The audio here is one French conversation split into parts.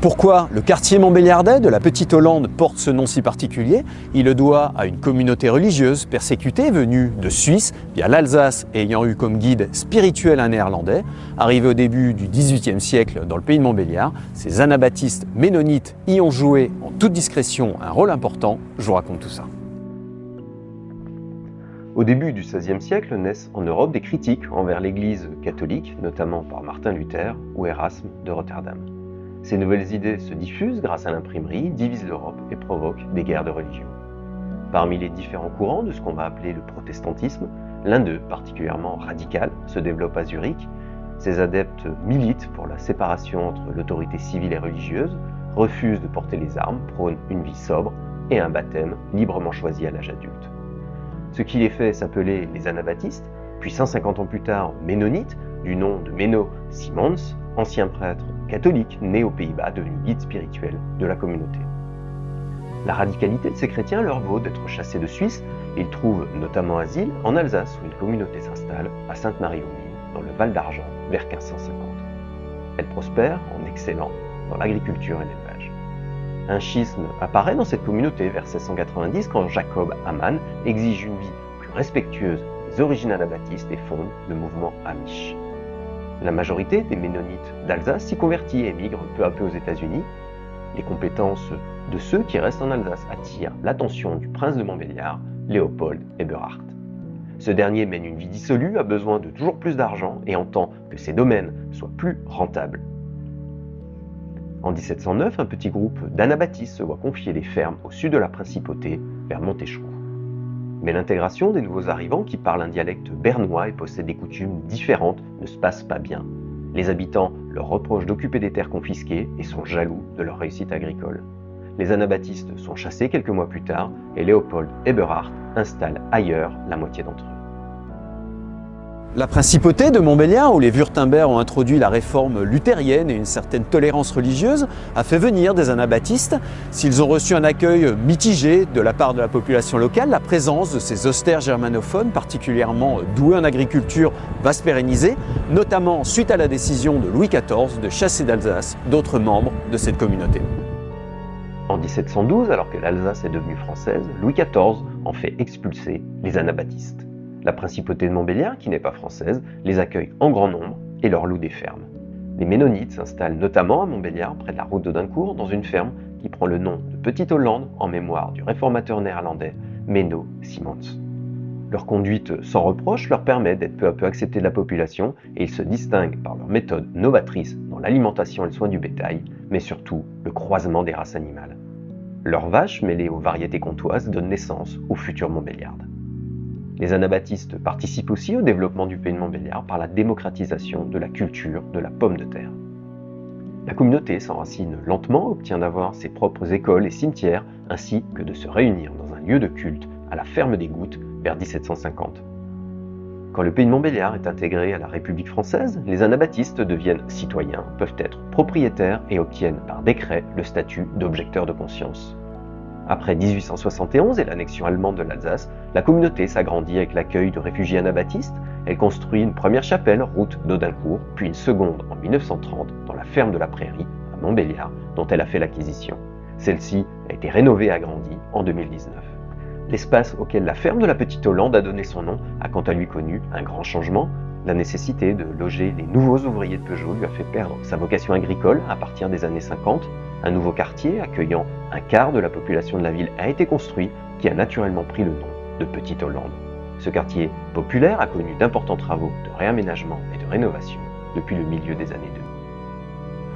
Pourquoi le quartier montbéliardais de la Petite Hollande porte ce nom si particulier? Il le doit à une communauté religieuse persécutée venue de Suisse via l'Alsace et ayant eu comme guide spirituel un néerlandais. Arrivé au début du XVIIIe siècle dans le pays de Montbéliard, ces anabaptistes ménonites y ont joué en toute discrétion un rôle important. Je vous raconte tout ça. Au début du XVIe siècle naissent en Europe des critiques envers l'Église catholique, notamment par Martin Luther ou Erasme de Rotterdam. Ces nouvelles idées se diffusent grâce à l'imprimerie, divisent l'Europe et provoquent des guerres de religion. Parmi les différents courants de ce qu'on va appeler le protestantisme, l'un d'eux, particulièrement radical, se développe à Zurich. Ses adeptes militent pour la séparation entre l'autorité civile et religieuse, refusent de porter les armes, prônent une vie sobre et un baptême librement choisi à l'âge adulte. Ce qui les fait s'appeler les anabaptistes, puis 150 ans plus tard ménonites, du nom de Menno Simons, ancien prêtre catholique né aux Pays-Bas, devenu guide spirituel de la communauté. La radicalité de ces chrétiens leur vaut d'être chassés de Suisse et ils trouvent notamment asile en Alsace où une communauté s'installe à Sainte-Marie-aux-Mines dans le Val d'Argent vers 1550. Elle prospère en excellant dans l'agriculture et l'élevage. Un schisme apparaît dans cette communauté vers 1690 quand Jacob Hamann exige une vie plus respectueuse des origines anabaptistes et fonde le mouvement Amish. La majorité des ménonites d'Alsace s'y convertit et émigre peu à peu aux États-Unis. Les compétences de ceux qui restent en Alsace attirent l'attention du prince de Montbéliard, Léopold Eberhard. Ce dernier mène une vie dissolue, a besoin de toujours plus d'argent et entend que ses domaines soient plus rentables. En 1709, un petit groupe d'anabaptistes se voit confier des fermes au sud de la principauté, vers Monteschoux. Mais l'intégration des nouveaux arrivants qui parlent un dialecte bernois et possèdent des coutumes différentes ne se passe pas bien. Les habitants leur reprochent d'occuper des terres confisquées et sont jaloux de leur réussite agricole. Les anabaptistes sont chassés quelques mois plus tard et Léopold Eberhard installe ailleurs la moitié d'entre eux. La principauté de Montbéliard, où les Wurtemberg ont introduit la réforme luthérienne et une certaine tolérance religieuse, a fait venir des anabaptistes. S'ils ont reçu un accueil mitigé de la part de la population locale, la présence de ces austères germanophones, particulièrement doués en agriculture, va se pérenniser, notamment suite à la décision de Louis XIV de chasser d'Alsace d'autres membres de cette communauté. En 1712, alors que l'Alsace est devenue française, Louis XIV en fait expulser les anabaptistes. La principauté de Montbéliard, qui n'est pas française, les accueille en grand nombre et leur loue des fermes. Les ménonites s'installent notamment à Montbéliard, près de la route d'Audincourt, dans une ferme qui prend le nom de Petite Hollande en mémoire du réformateur néerlandais Menno Simons. Leur conduite sans reproche leur permet d'être peu à peu acceptés de la population et ils se distinguent par leur méthode novatrice dans l'alimentation et le soin du bétail, mais surtout le croisement des races animales. Leurs vaches, mêlées aux variétés comtoises, donnent naissance aux futurs Montbéliardes. Les anabaptistes participent aussi au développement du pays de Montbéliard par la démocratisation de la culture de la pomme de terre. La communauté s'enracine lentement, obtient d'avoir ses propres écoles et cimetières, ainsi que de se réunir dans un lieu de culte à la ferme des Gouttes vers 1750. Quand le pays de Montbéliard est intégré à la République française, les anabaptistes deviennent citoyens, peuvent être propriétaires et obtiennent par décret le statut d'objecteur de conscience. Après 1871 et l'annexion allemande de l'Alsace, la communauté s'agrandit avec l'accueil de réfugiés anabaptistes. Elle construit une première chapelle, route d'Audincourt, puis une seconde en 1930 dans la ferme de la Prairie, à Montbéliard, dont elle a fait l'acquisition. Celle-ci a été rénovée et agrandie en 2019. L'espace auquel la ferme de la Petite Hollande a donné son nom a quant à lui connu un grand changement. La nécessité de loger les nouveaux ouvriers de Peugeot lui a fait perdre sa vocation agricole à partir des années 50. Un nouveau quartier accueillant un quart de la population de la ville a été construit, qui a naturellement pris le nom de Petite Hollande. Ce quartier populaire a connu d'importants travaux de réaménagement et de rénovation depuis le milieu des années 2000.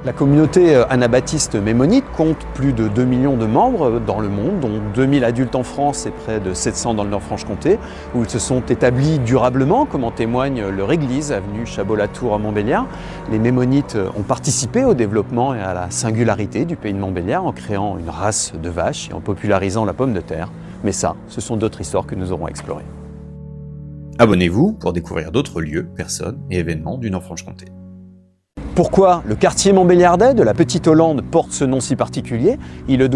La communauté anabaptiste mémonite compte plus de 2 millions de membres dans le monde, dont 2000 adultes en France et près de 700 dans le Nord-Franche-Comté, où ils se sont établis durablement, comme en témoigne leur église, avenue Chabot-Latour à Montbéliard. Les mémonites ont participé au développement et à la singularité du pays de Montbéliard en créant une race de vaches et en popularisant la pomme de terre. Mais ça, ce sont d'autres histoires que nous aurons explorées. Abonnez-vous pour découvrir d'autres lieux, personnes et événements du Nord-Franche-Comté. Pourquoi le quartier montbéliardais de la Petite Hollande porte ce nom si particulier? Il le doit